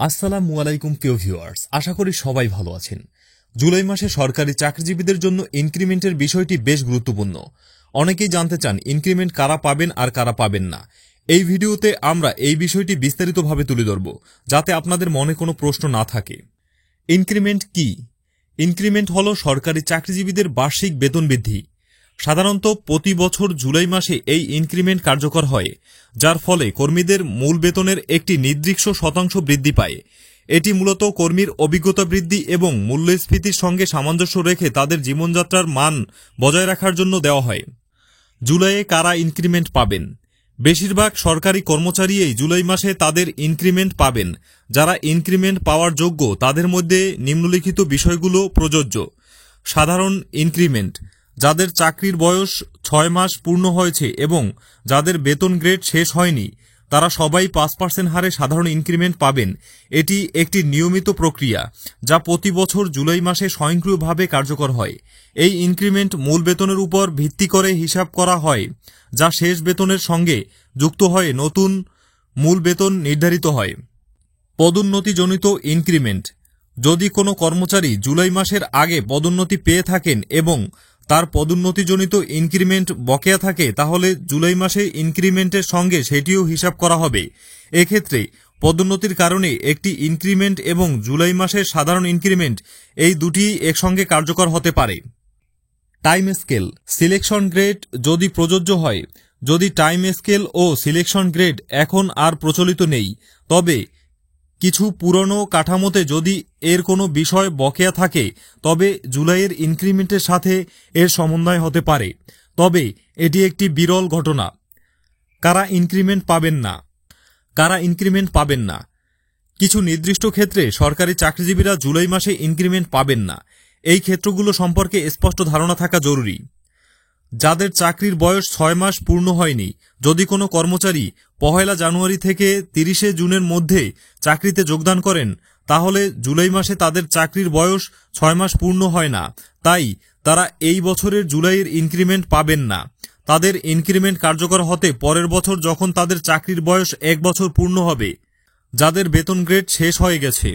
আসসালামু আলাইকুম প্রিয় ভিউয়ার্স, আশা করি সবাই ভালো আছেন। জুলাই মাসে সরকারি চাকরিজীবীদের জন্য ইনক্রিমেন্টের বিষয়টি বেশ গুরুত্বপূর্ণ। অনেকেই জানতে চান ইনক্রিমেন্ট কারা পাবেন আর কারা পাবেন না। এই ভিডিওতে আমরা এই বিষয়টি বিস্তারিতভাবে তুলে ধরব, যাতে আপনাদের মনে কোনো প্রশ্ন না থাকে। ইনক্রিমেন্ট কি? ইনক্রিমেন্ট হল সরকারি চাকরিজীবীদের বার্ষিক বেতন বৃদ্ধি। সাধারণত প্রতি বছর জুলাই মাসে এই ইনক্রিমেন্ট কার্যকর হয়, যার ফলে কর্মীদের মূল বেতনের একটি নির্দিষ্ট শতাংশ বৃদ্ধি পায়। এটি মূলত কর্মীর অভিজ্ঞতা বৃদ্ধি এবং মূল্যস্ফীতির সঙ্গে সামঞ্জস্য রেখে তাদের জীবনযাত্রার মান বজায় রাখার জন্য দেওয়া হয়। জুলাইয়ে কারা ইনক্রিমেন্ট পাবেন? বেশিরভাগ সরকারি কর্মচারী এই জুলাই মাসে তাদের ইনক্রিমেন্ট পাবেন। যারা ইনক্রিমেন্ট পাওয়ার যোগ্য তাদের মধ্যে নিম্নলিখিত বিষয়গুলো প্রযোজ্য। সাধারণ ইনক্রিমেন্ট: যাদের চাকরির বয়স 6 মাস পূর্ণ হয়েছে এবং যাদের বেতন গ্রেড শেষ হয়নি, তারা সবাই 5% হারে সাধারণ ইনক্রিমেন্ট পাবেন। এটি একটি নিয়মিত প্রক্রিয়া, যা প্রতি বছর জুলাই মাসে স্বয়ংক্রিয়ভাবে কার্যকর হয়। এই ইনক্রিমেন্ট মূল বেতনের উপর ভিত্তি করে হিসাব করা হয়, যা শেষ বেতনের সঙ্গে যুক্ত হয়ে নতুন মূল বেতন নির্ধারিত হয়। পদোন্নতিজনিত ইনক্রিমেন্ট: যদি কোনো কর্মচারী জুলাই মাসের আগে পদোন্নতি পেয়ে থাকেন এবং তার পদোন্নতিজনিত ইনক্রিমেন্ট বকেয়া থাকে, তাহলে জুলাই মাসে ইনক্রিমেন্টের সঙ্গে সেটিও হিসাব করা হবে। এক্ষেত্রে পদোন্নতির কারণে একটি ইনক্রিমেন্ট এবং জুলাই মাসের সাধারণ ইনক্রিমেন্ট এই দুটি একসঙ্গে কার্যকর হতে পারে। টাইম স্কেল, সিলেকশন গ্রেড যদি প্রযোজ্য হয়। যদি টাইম স্কেল ও সিলেকশন গ্রেড এখন আর প্রচলিত নেই, তবে কিছু পুরনো কাঠামোতে যদি এর কোনো বিষয় বকেয়া থাকে, তবে জুলাইয়ের ইনক্রিমেন্টের সাথে এর সমন্বয় হতে পারে, তবে এটি একটি বিরল ঘটনা। কারা ইনক্রিমেন্ট পাবেন না? কারা ইনক্রিমেন্ট পাবেন না? কিছু নির্দিষ্ট ক্ষেত্রে সরকারি চাকরিজীবীরা জুলাই মাসে ইনক্রিমেন্ট পাবেন না। এই ক্ষেত্রগুলো সম্পর্কে স্পষ্ট ধারণা থাকা জরুরি। যাদের চাকরির বয়স 6 মাস পূর্ণ হয়নি। যদি কোনো কর্মচারী 1 জানুয়ারি থেকে 30 জুনের মধ্যে চাকরিতে যোগদান করেন, তাহলে জুলাই মাসে তাদের চাকরির বয়স 6 মাস পূর্ণ হয় না। তাই তারা এই বছরের জুলাইয়ের ইনক্রিমেন্ট পাবেন না। তাদের ইনক্রিমেন্ট কার্যকর হতে পরের বছর, যখন তাদের চাকরির বয়স 1 বছর পূর্ণ হবে। যাদের বেতন গ্রেড শেষ হয়ে গেছে।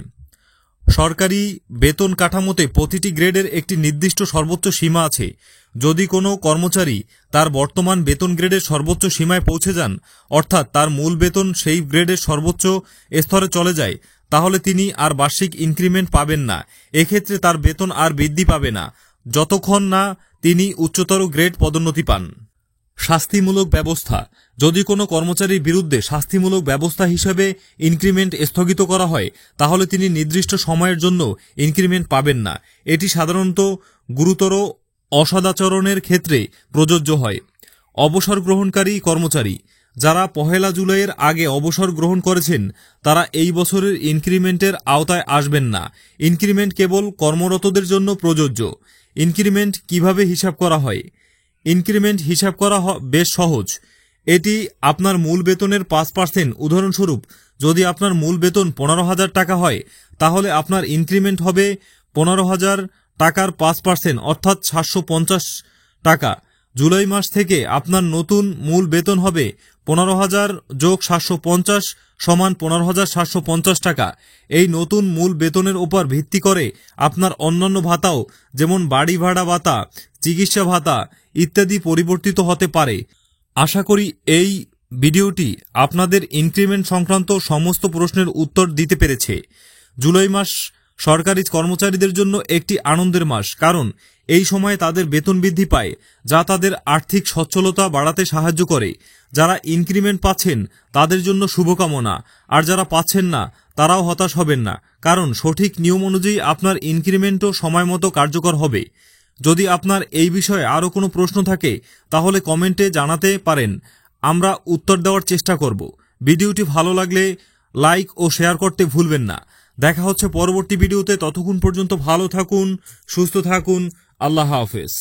সরকারি বেতন কাঠামোতে প্রতিটি গ্রেডের একটি নির্দিষ্ট সর্বোচ্চ সীমা আছে। যদি কোনো কর্মচারী তার বর্তমান বেতন গ্রেডের সর্বোচ্চ সীমায় পৌঁছে যান, অর্থাৎ তার মূল বেতন সেই গ্রেডের সর্বোচ্চ স্তরে চলে যায়, তাহলে তিনি আর বার্ষিক ইনক্রিমেন্ট পাবেন না। এক্ষেত্রে তার বেতন আর বৃদ্ধি পাবে না যতক্ষণ না তিনি উচ্চতর গ্রেড পদোন্নতি পান। শাস্তিমূলক ব্যবস্থা: যদি কোনো কর্মচারীর বিরুদ্ধে শাস্তিমূলক ব্যবস্থা হিসেবে ইনক্রিমেন্ট স্থগিত করা হয়, তাহলে তিনি নির্দিষ্ট সময়ের জন্য ইনক্রিমেন্ট পাবেন না। এটি সাধারণত গুরুতর অসদাচরণের ক্ষেত্রে প্রযোজ্য হয়। অবসর গ্রহণকারী কর্মচারী: যারা 1 জুলাইয়ের আগে অবসর গ্রহণ করেছেন, তারা এই বছরের ইনক্রিমেন্টের আওতায় আসবেন না। ইনক্রিমেন্ট কেবল কর্মরতদের জন্য প্রযোজ্য। ইনক্রিমেন্ট কিভাবে হিসাব করা হয়? ইনক্রিমেন্ট হিসাব করা বেশ সহজ। এটি আপনার মূল বেতনের 5%। উদাহরণস্বরূপ, যদি আপনার মূল বেতন 15,000 টাকা হয়, তাহলে আপনার ইনক্রিমেন্ট হবে 15,000 টাকার 5%, অর্থাৎ 750 টাকা। জুলাই মাস থেকে আপনার নতুন মূল বেতন হবে 15,000 যোগ 750 সমান 15,750 টাকা। এই নতুন মূল বেতনের উপর ভিত্তি করে আপনার অন্যান্য ভাতাও, যেমন বাড়ি ভাড়া ভাতা, চিকিৎসা ভাতা ইত্যাদি পরিবর্তিত হতে পারে। আশা করি এই ভিডিওটি আপনাদের ইনক্রিমেন্ট সংক্রান্ত সমস্ত প্রশ্নের উত্তর দিতে পেরেছে। জুলাই মাস সরকারি কর্মচারীদের জন্য একটি আনন্দের মাস, কারণ এই সময়ে তাদের বেতন বৃদ্ধি পায়, যা তাদের আর্থিক সচ্ছলতা বাড়াতে সাহায্য করে। যারা ইনক্রিমেন্ট পাচ্ছেন তাদের জন্য শুভকামনা, আর যারা পাচ্ছেন না তারাও হতাশ হবেন না, কারণ সঠিক নিয়ম অনুযায়ী আপনার ইনক্রিমেন্টও সময় মতো কার্যকর হবে। যদি আপনার এই বিষয়ে আরও কোনো প্রশ্ন থাকে, তাহলে কমেন্টে জানাতে পারেন, আমরা উত্তর দেওয়ার চেষ্টা করব। ভিডিওটি ভালো লাগলে লাইক ও শেয়ার করতে ভুলবেন না। দেখা হচ্ছে পরবর্তী ভিডিওতে। ততক্ষণ পর্যন্ত ভালো থাকুন, সুস্থ থাকুন। আল্লাহ হাফেজ।